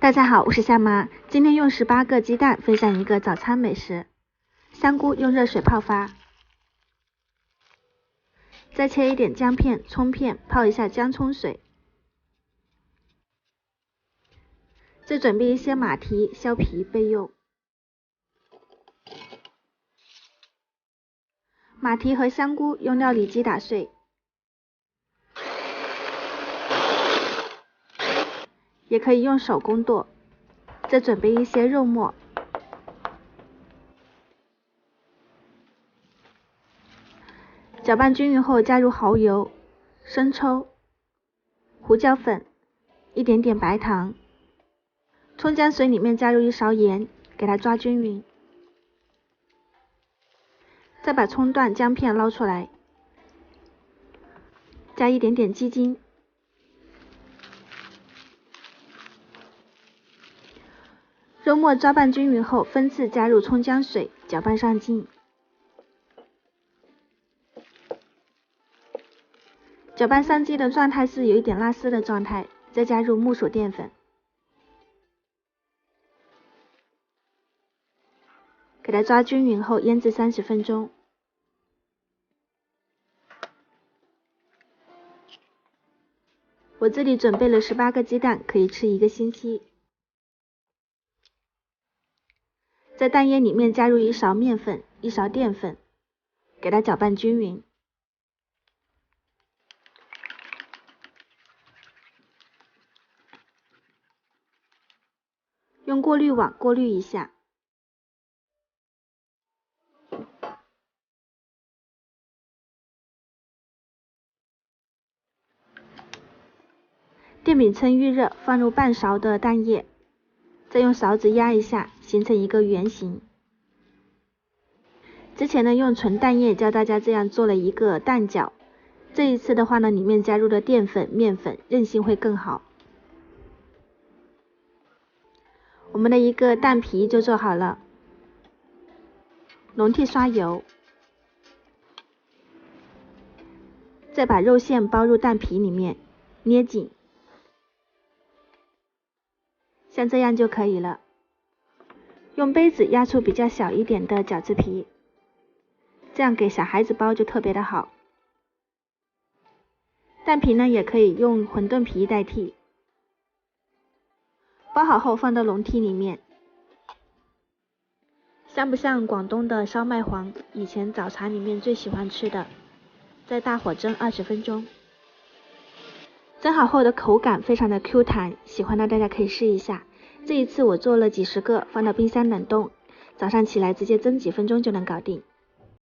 大家好，我是夏妈，今天用18个鸡蛋分享一个早餐美食。香菇用热水泡发，再切一点姜片、葱片，泡一下姜葱水。再准备一些马蹄，削皮备用。马蹄和香菇用料理机打碎，也可以用手工剁。再准备一些肉末，搅拌均匀后加入蚝油、生抽、胡椒粉、一点点白糖，葱姜水里面加入一勺盐，给它抓均匀。再把葱段、姜片捞出来，加一点点鸡精。肉末抓拌均匀后，分次加入葱姜水，搅拌上劲。搅拌上劲的状态是有一点拉丝的状态，再加入木薯淀粉，给它抓均匀后腌制30分钟。我这里准备了18个鸡蛋，可以吃1个星期。在蛋液里面加入1勺面粉、1勺淀粉，给它搅拌均匀。用过滤网过滤一下。电饼铛预热，放入半勺的蛋液，再用勺子压一下，形成一个圆形。之前呢，用纯蛋液教大家这样做了一个蛋饺，这一次的话呢，里面加入了淀粉、面粉，韧性会更好。我们的一个蛋皮就做好了，笼屉刷油，再把肉馅包入蛋皮里面，捏紧，像这样就可以了。用杯子压出比较小一点的饺子皮，这样给小孩子包就特别的好。蛋皮呢，也可以用馄饨皮代替。包好后放到笼屉里面，像不像广东的烧麦黄？以前早茶里面最喜欢吃的。再大火蒸20分钟。蒸好后的口感非常的 Q 弹，喜欢的大家可以试一下。这一次我做了几十个，放到冰箱冷冻，早上起来直接蒸几分钟就能搞定。